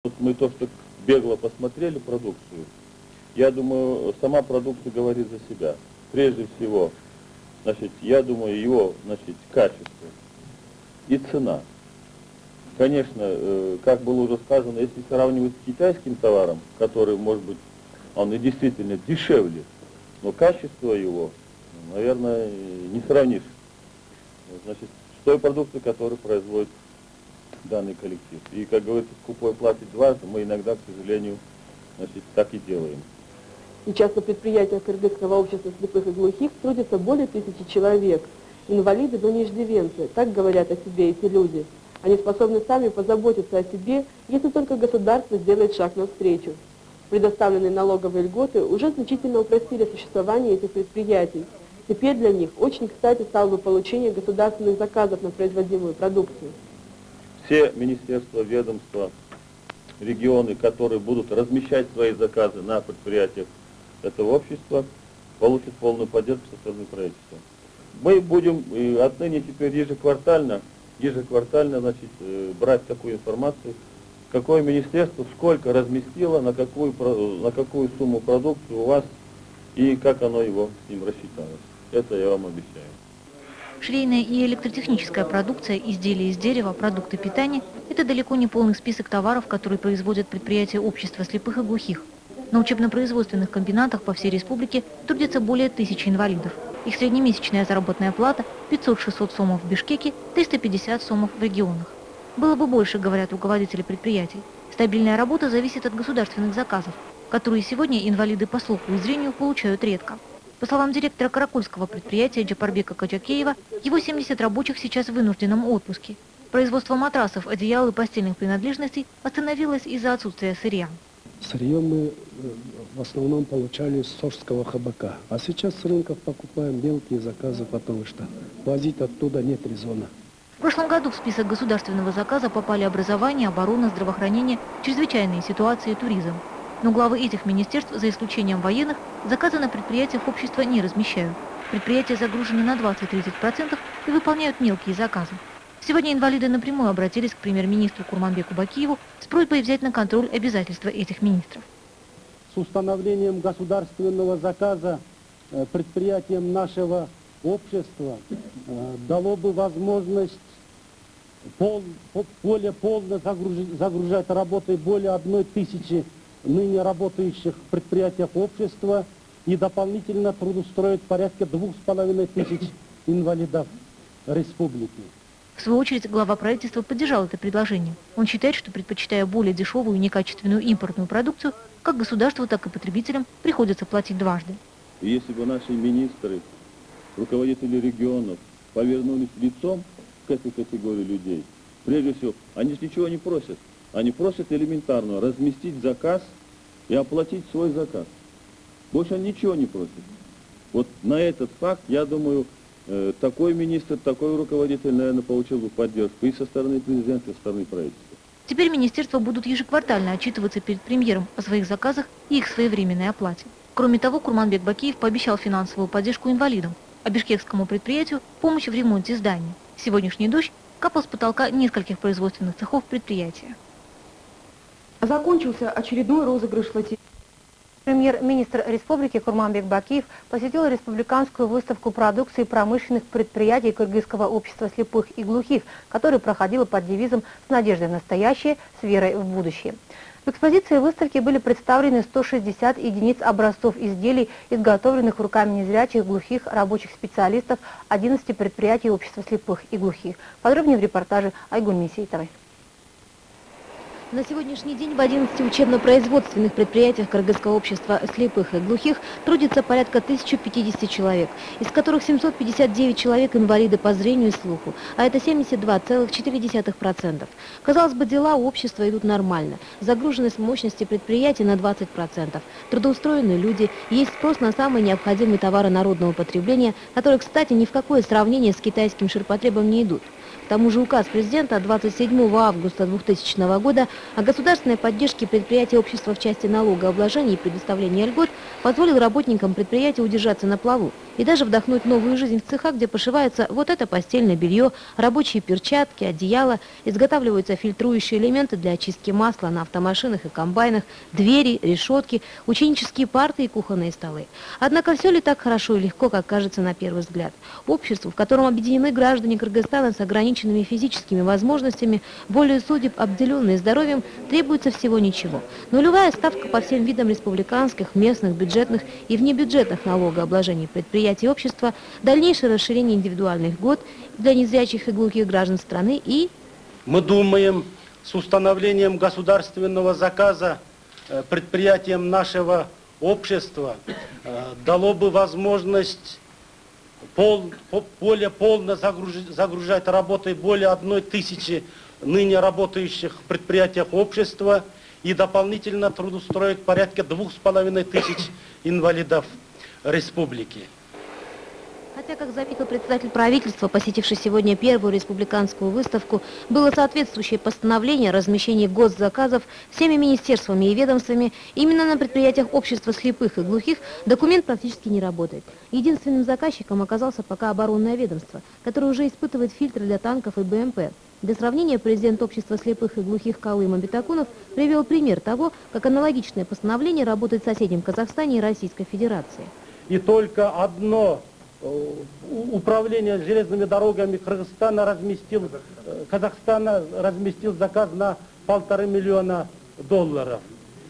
Вот мы то, что бегло посмотрели продукцию, я думаю, сама продукция говорит за себя. Прежде всего, значит, я думаю, его, значит, качество и цена. Конечно, как было уже сказано, если сравнивать с китайским товаром, который, может быть, он и действительно дешевле, но качество его, наверное, не сравнишь, значит, с той продукцией, которую производит данный коллектив. И, как говорится, скупой платит дважды, мы иногда, к сожалению, значит, так и делаем. Сейчас на предприятиях Кыргызского общества слепых и глухих трудится более 1000 человек. Инвалиды, но не иждивенцы. Так говорят о себе эти люди. Они способны сами позаботиться о себе, если только государство сделает шаг навстречу. Предоставленные налоговые льготы уже значительно упростили существование этих предприятий. Теперь для них очень кстати стало бы получение государственных заказов на производимую продукцию. Все министерства, ведомства, регионы, которые будут размещать свои заказы на предприятиях этого общества, получат полную поддержку со стороны правительства. Мы будем отныне теперь ежеквартально значит, брать такую информацию, какое министерство сколько разместило, на какую сумму продукции у вас и как оно его с ним рассчиталось. Это я вам обещаю. Швейная и электротехническая продукция, изделия из дерева, продукты питания – это далеко не полный список товаров, которые производят предприятия общества слепых и глухих. На учебно-производственных комбинатах по всей республике трудится более 1000 инвалидов. Их среднемесячная заработная плата – 500-600 сомов в Бишкеке, 350 сомов в регионах. Было бы больше, говорят руководители предприятий. Стабильная работа зависит от государственных заказов, которые сегодня инвалиды по слуху и зрению получают редко. По словам директора каракульского предприятия Джапарбека Качакеева, его 70 рабочих сейчас в вынужденном отпуске. Производство матрасов, одеял и постельных принадлежностей остановилось из-за отсутствия сырья. Сырье мы в основном получали с Сожского хабака. А сейчас с рынков покупаем мелкие заказы, потому что возить оттуда нет резона. В прошлом году в список государственного заказа попали образование, оборона, здравоохранение, чрезвычайные ситуации и туризм. Но главы этих министерств, за исключением военных, заказы на предприятиях общества не размещают. Предприятия загружены на 20-30% и выполняют мелкие заказы. Сегодня инвалиды напрямую обратились к премьер-министру Курманбеку Бакиеву с просьбой взять на контроль обязательства этих министров. С установлением государственного заказа предприятиям нашего общества дало бы возможность более полно загружать работой более 1000 ныне работающих в предприятиях общества и дополнительно трудоустроить порядка 2500 инвалидов республики. В свою очередь, глава правительства поддержал это предложение. Он считает, что, предпочитая более дешевую и некачественную импортную продукцию, как государству, так и потребителям приходится платить дважды. И если бы наши министры, руководители регионов повернулись лицом к этой категории людей, прежде всего, они же ничего не просят. Они просят элементарно разместить заказ и оплатить свой заказ. Больше они ничего не просят. Вот на этот факт, я думаю, такой министр, такой руководитель, наверное, получил бы поддержку и со стороны президента, и со стороны правительства. Теперь министерства будут ежеквартально отчитываться перед премьером о своих заказах и их своевременной оплате. Кроме того, Курманбек Бакиев пообещал финансовую поддержку инвалидам, а бишкекскому предприятию помощь в ремонте здания. Сегодняшний дождь капал с потолка нескольких производственных цехов предприятия. Закончился очередной розыгрыш лотереи. Премьер-министр республики Курманбек Бакиев посетил республиканскую выставку продукции промышленных предприятий Кыргызского общества слепых и глухих, которая проходила под девизом «С надеждой в настоящее, с верой в будущее». В экспозиции выставки были представлены 160 единиц образцов изделий, изготовленных руками незрячих, глухих, рабочих специалистов 11 предприятий общества слепых и глухих. Подробнее в репортаже Айгуль Месейтовой. На сегодняшний день в 11 учебно-производственных предприятиях Кыргызского общества слепых и глухих трудится порядка 1050 человек, из которых 759 человек инвалиды по зрению и слуху, а это 72,4%. Казалось бы, дела у общества идут нормально. Загруженность мощности предприятий на 20%. Трудоустроенные люди, есть спрос на самые необходимые товары народного потребления, которые, кстати, ни в какое сравнение с китайским ширпотребом не идут. тому же указ президента от 27 августа 2000 года о государственной поддержке предприятий общества в части налогообложения и предоставления льгот позволил работникам предприятия удержаться на плаву и даже вдохнуть новую жизнь в цехах, где пошивается вот это постельное белье, рабочие перчатки, одеяла, изготавливаются фильтрующие элементы для очистки масла на автомашинах и комбайнах, двери, решетки, ученические парты и кухонные столы. Однако все ли так хорошо и легко, как кажется на первый взгляд? Общество, в котором объединены граждане Кыргызстана с ограниченными физическими возможностями, волею судеб обделенные здоровьем, требуется всего ничего. Нулевая ставка по всем видам республиканских, местных, бюджетных и внебюджетных налогообложений предприятий общества, дальнейшее расширение индивидуальных льгот для незрячих и глухих граждан страны и... Мы думаем, с установлением государственного заказа предприятиям нашего общества дало бы возможность более полно загружать работой более 1000 ныне работающих в предприятиях общества и дополнительно трудоустроить порядка 2500 инвалидов республики. Хотя, как заметил председатель правительства, посетивший сегодня первую республиканскую выставку, было соответствующее постановление о размещении госзаказов всеми министерствами и ведомствами, именно на предприятиях общества слепых и глухих документ практически не работает. Единственным заказчиком оказался пока оборонное ведомство, которое уже испытывает фильтры для танков и БМП. Для сравнения, президент общества слепых и глухих Калым Абитакунов привел пример того, как аналогичное постановление работает в соседнем Казахстане и Российской Федерации. И только одно управление железными дорогами Казахстана разместил заказ на $1,5 миллиона.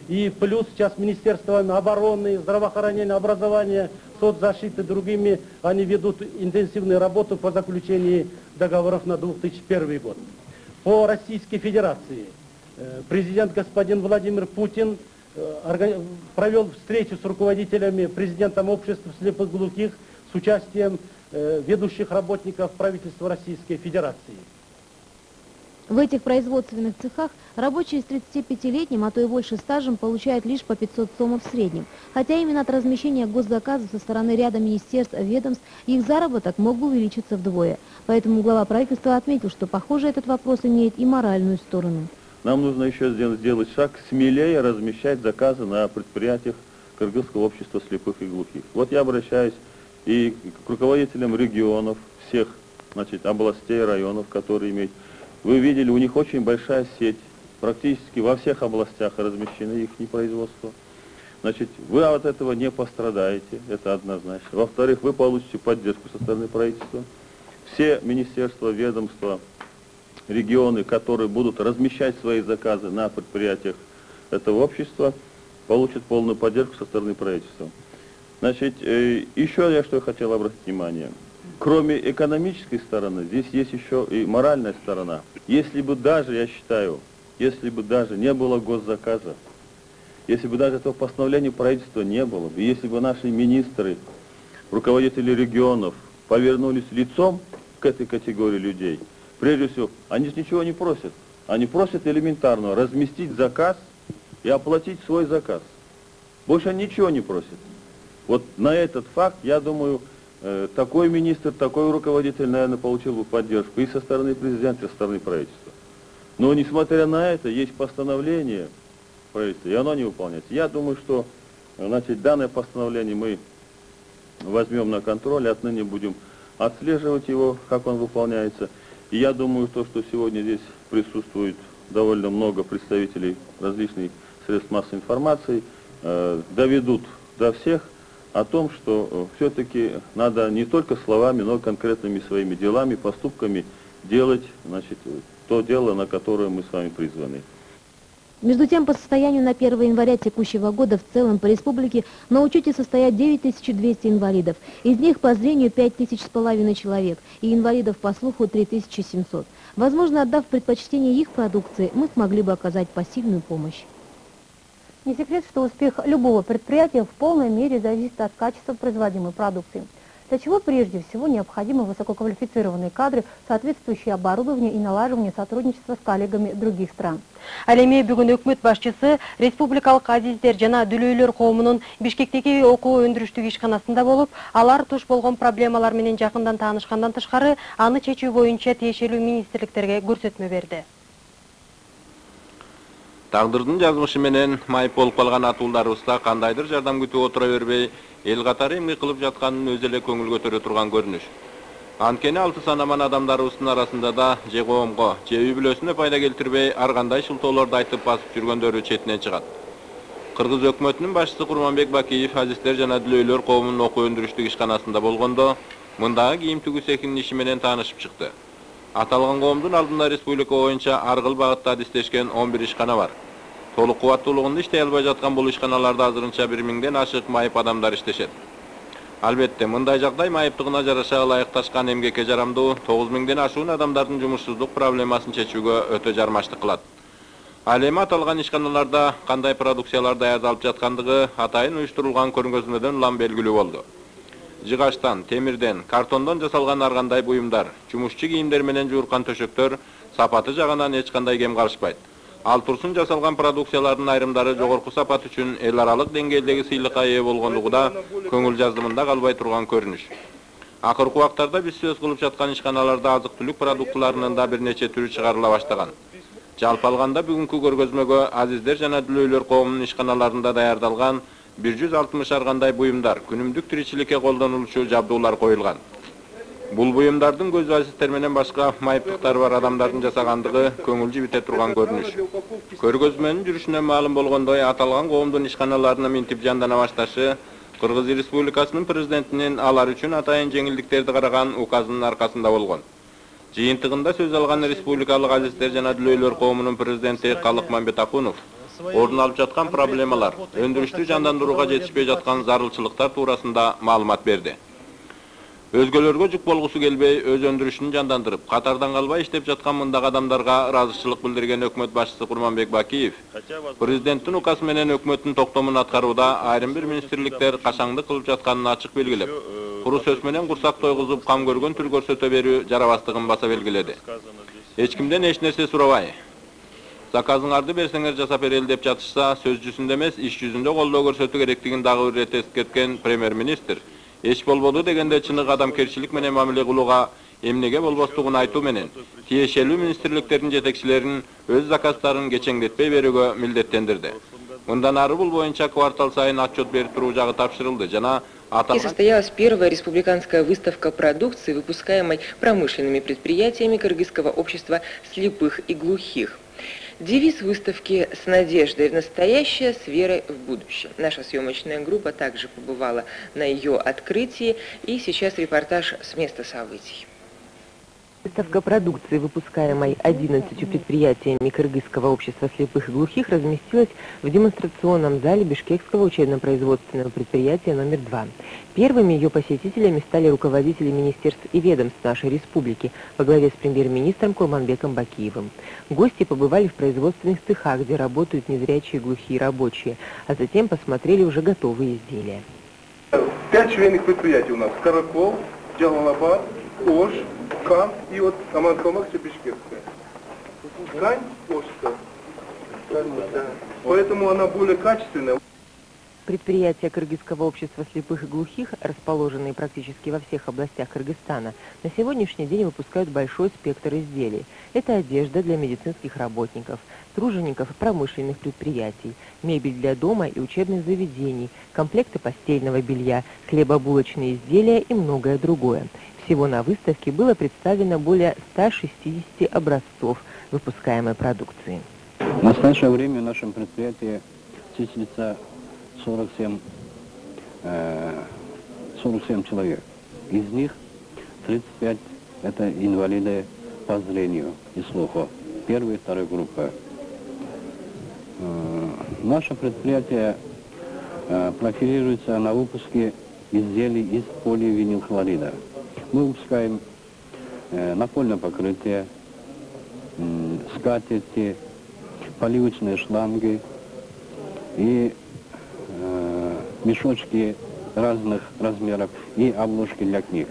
И плюс сейчас министерствами обороны, здравоохранения, образования, соцзащиты, другими, они ведут интенсивную работу по заключению договоров на 2001 год. По Российской Федерации президент господин Владимир Путин провел встречу с руководителями, президентом общества слепых и глухих, с участием ведущих работников правительства Российской Федерации. В этих производственных цехах рабочие с 35-летним, а то и больше стажем получают лишь по 500 сомов в среднем. Хотя именно от размещения госзаказов со стороны ряда министерств и ведомств их заработок мог бы увеличиться вдвое. Поэтому глава правительства отметил, что, похоже, этот вопрос имеет и моральную сторону. Нам нужно еще сделать шаг, смелее размещать заказы на предприятиях Кыргызского общества слепых и глухих. Вот я обращаюсь и к руководителям регионов, всех, значит, областей, районов, которые имеют. Вы видели, у них очень большая сеть, практически во всех областях размещены их производства. Значит, вы от этого не пострадаете, это однозначно. Во-вторых, вы получите поддержку со стороны правительства. Все министерства, ведомства, регионы, которые будут размещать свои заказы на предприятиях этого общества, получат полную поддержку со стороны правительства. Значит, еще я что хотел обратить внимание. Кроме экономической стороны, здесь есть еще и моральная сторона. Если бы даже, я считаю, если бы даже не было госзаказа, если бы даже этого постановления правительства не было бы, если бы наши министры, руководители регионов повернулись лицом к этой категории людей, прежде всего, они же ничего не просят. Они просят элементарно разместить заказ и оплатить свой заказ. Больше они ничего не просят. Вот на этот факт, я думаю, такой министр, такой руководитель, наверное, получил бы поддержку и со стороны президента, и со стороны правительства. Но, несмотря на это, есть постановление правительства, и оно не выполняется. Я думаю, что, значит, данное постановление мы возьмем на контроль, и отныне будем отслеживать его, как он выполняется. И я думаю, то, что сегодня здесь присутствует довольно много представителей различных средств массовой информации, доведут до всех о том, что все-таки надо не только словами, но и конкретными своими делами, поступками делать, значит, то дело, на которое мы с вами призваны. Между тем, по состоянию на 1 января текущего года в целом по республике на учете состоят 9200 инвалидов. Из них по зрению 5500 человек и инвалидов по слуху 3700. Возможно, отдав предпочтение их продукции, мы смогли бы оказать посильную помощь. Не секрет, что успех любого предприятия в полной мере зависит от качества производимой продукции. для чего прежде всего необходимы высококвалифицированные кадры, соответствующее оборудование и налаживание сотрудничества с коллегами других стран. Алеме бүгін өкмөт башчысы республикалық азиздер жана дүлөйлөр коомунун Бишкектеги окуу өндүрүштүк ишканасында болуп, алар туш болгон проблемалар менен жакындан таанышкандан тышкары, аны чечүү боюнча тиешелүү министрликтерге көрсөтмө берди. Тагдырдын жазмышы менен майып болуп калган атуулдарыбызда кандайдыр жардам күтүп отура бербей, эл катары эмне кылып жатканын өзү эле көңүл көтөрө турган көрүнүш. Анткени алты санаман адамдарыбыздын арасында да же коомго, же үй бүлөсүнө пайда келтирбей, ар кандай шылтоолорду айтып басып жүргөндөрү четинен чыгат. Кыргыз өкмөтүнүн башчысы Курманбек Бакиев азиздер жана дүлөйлөр коомунун окуу өндүрүштүк ишканасында болгондо, мындагы кийим тигүү цехинин иши менен таанышып чыкты. Аталган коомдун алдында республика боюнча ар кыл багытта адистешкен 11 ишкана бар. Толук кубаттуулугунда иштей албай жаткан бул ишканаларда азырынча 1000ден ашык майып адамдар иштешет. Албетте, мындай жагдай майыптыгына жараша ылайыкташкан эмгекке жарамдуу 9000ден ашуун адамдардын жумушсуздук проблемасын чечүүгө өтө жармаштык кылат. Ал эми аталган ишканаларда кандай продукциялар даярдалып жаткандыгы атайын уюштурулган көргөзмөдөн улам белгилүү болду. Жыгачтан, темирден, картондон жасалган ар кандай буюмдар, жумушчу кийимдер менен жууркан төшөктөр сапаты жагынан эч кандай кем калышпайт. Ал турсун жасалган продукциялардын айрымдары жогорку сапат үчүн эл аралык деңгээлдеги сыйлыкка ээ болгондугу да көңүл жаздымында калбай турган көрүнүш. Акыркы убактарда биз сөз кылып жаткан ишканаларда азык-түлүк продуктыларынын да бир нече түрү чыгарыла баштаган. Жалпы алганда бүгүнкү көргөзмөгө азиздер жана дүлөйлөр коомунун ишканаларында даярдалган 160 ар кандай буюмдар, күнүмдүк тиричиликке колдонулуучу жабдуулар коюлган. Бул буюмдардын көз азиздер менен башка майыптыктары бар адамдардын жасагандыгы көңүл жибите турган көрүнүш. Көргөзмөнүн жүрүшүнөн маалым болгондой, аталган коомдун ишканаларына минтип жандана башташы Кыргыз Республикасынын президентинин алар үчүн атайын жеңилдиктерди караган указынын аркасында болгон. Жыйынтыгында сөз алган республикалык азиздер жана дүлөйлөр коомунун президенти Калык Мамбетакунов ордун алып жаткан проблемалар, өндүрүштү жандандырууга жетишпей жаткан зарылчылыктар туурасында маалымат берди. Өзгөлөргө жүк болгусу келбей, өз өндүрүшүн жандандырып, катардан калбай иштеп жаткан мындагы адамдарга ыраазычылык билдирген өкмөт башчысы Курманбек Бакиев, президенттин указы менен өкмөттүн токтомун аткарууда айрым бир министрликтер качаңдык кылып жатканын ачык белгилеп, куру сөз менен курсак тойгузуп, кам көргөн тил көрсөтө берүү жарабастыгын баса белгиледи. Эч кимден эч нерсе сурабай, заказыңарды берсеңер жасап берели деп жатышса, сөз жүзүндө эмес, иш жүзүндө колдоо көрсөтүү керектигин дагы бир ирет эскерткен премьер-министр эч болбоду дегенде чынык адамгерчилик менен мамиле кылууга эмнеге болбостугун айтуу менен тиешелүү министрликтердин жетекчилерин өз заказдарын кечеңдетпей берүүгө милдеттендирди. Мындан ары бул боюнча квартал сайын отчет берип туруу жагы тапшырылды жана состоялась первая республиканская выставка продукции, выпускаемой промышленными предприятиями Кыргызского общества слепых и глухих. Девиз выставки «С надеждой в настоящее, с верой в будущее». Наша съемочная группа также побывала на ее открытии, и сейчас репортаж с места событий. Выставка продукции, выпускаемой 11 предприятиями Кыргызского общества слепых и глухих, разместилась в демонстрационном зале Бишкекского учебно-производственного предприятия номер 2. Первыми ее посетителями стали руководители министерств и ведомств нашей республики во главе с премьер-министром Курманбеком Бакиевым. Гости побывали в производственных цехах, где работают незрячие и глухие рабочие, а затем посмотрели уже готовые изделия. 5 швейных предприятий у нас. Каракол, Джалалабад, Ош, Кан и вот Аманкалмак, Бишкекская. Ткань Ошская. Поэтому она более качественная. Предприятия Кыргызского общества слепых и глухих, расположенные практически во всех областях Кыргызстана, на сегодняшний день выпускают большой спектр изделий. Это одежда для медицинских работников, тружеников промышленных предприятий, мебель для дома и учебных заведений, комплекты постельного белья, хлебобулочные изделия и многое другое. Всего на выставке было представлено более 160 образцов выпускаемой продукции. В настоящее время в нашем предприятии числится 47 человек. Из них 35 это инвалиды по зрению и слуху. Первая и вторая группа. Наше предприятие профилируется на выпуске изделий из поливинилхлорида. Мы выпускаем напольное покрытие, скатерти, поливочные шланги и мешочки разных размеров и обложки для книг.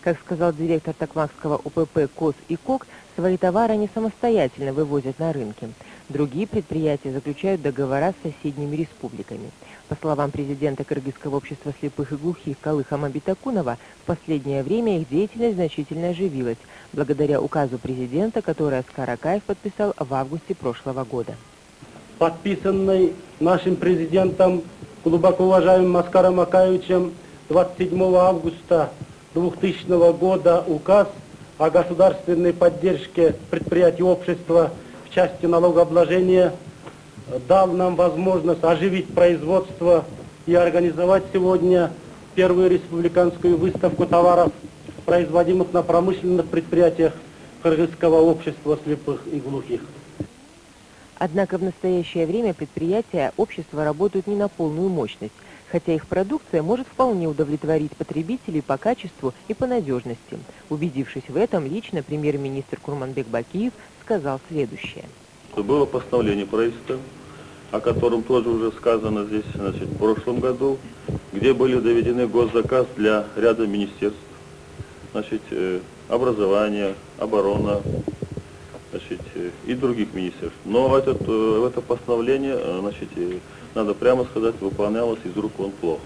Как сказал директор Токмакского УПП КОС и КОК, свои товары они самостоятельно вывозят на рынки. Другие предприятия заключают договора с соседними республиками. По словам президента Кыргызского общества слепых и глухих Калыха Мабитакунова, в последнее время их деятельность значительно оживилась, благодаря указу президента, который Аскар Акаев подписал в августе прошлого года. Подписанный нашим президентом, глубоко уважаемым Аскаром Акаевичем 27 августа 2000 года указ о государственной поддержке предприятий общества в части налогообложения дал нам возможность оживить производство и организовать сегодня первую республиканскую выставку товаров, производимых на промышленных предприятиях Кыргызского общества слепых и глухих. Однако в настоящее время предприятия общества работают не на полную мощность, хотя их продукция может вполне удовлетворить потребителей по качеству и по надежности. Убедившись в этом, лично премьер-министр Курманбек Бакиев сказал следующее. Было постановление правительства, о котором тоже уже сказано здесь, значит, в прошлом году, где были доведены госзаказ для ряда министерств, значит, образования, оборона, значит, и других министерств. Но это постановление, значит, надо прямо сказать, выполнялось из рук вон плохо.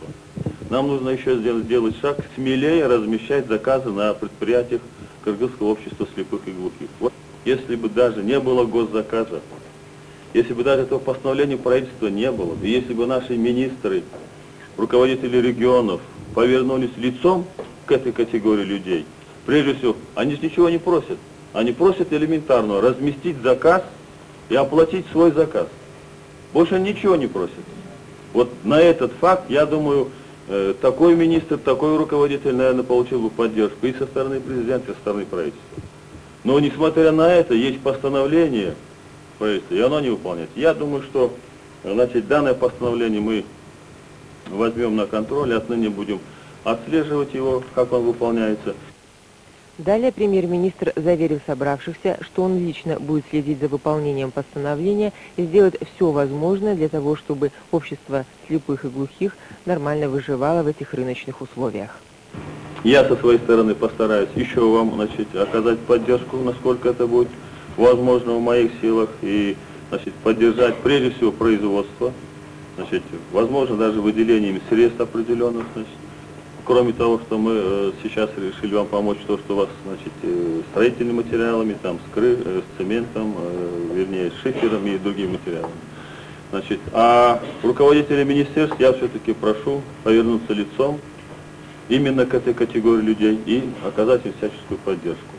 Нам нужно еще сделать шаг, смелее размещать заказы на предприятиях Кыргызского общества слепых и глухих. Вот, если бы даже не было госзаказа, если бы даже этого постановления правительства не было, и если бы наши министры, руководители регионов повернулись лицом к этой категории людей, прежде всего, они же ничего не просят. Они просят элементарно разместить заказ и оплатить свой заказ. Больше ничего не просят. Вот на этот факт, я думаю, такой министр, такой руководитель, наверное, получил бы поддержку и со стороны президента, и со стороны правительства. Но несмотря на это, есть постановление правительства, и оно не выполняется. Я думаю, что, значит, данное постановление мы возьмем на контроль, и отныне будем отслеживать его, как он выполняется. Далее премьер-министр заверил собравшихся, что он лично будет следить за выполнением постановления и сделать все возможное для того, чтобы общество слепых и глухих нормально выживало в этих рыночных условиях. Я со своей стороны постараюсь еще вам, значит, оказать поддержку, насколько это будет возможно в моих силах, и, значит, поддержать прежде всего производство, значит, возможно даже выделением средств определенных, значит. Кроме того, что мы сейчас решили вам помочь, то, что у вас, значит, строительными материалами, там, с цементом, вернее, с шифером и другими материалами. Значит, а руководителей министерств я все-таки прошу повернуться лицом именно к этой категории людей и оказать им всяческую поддержку.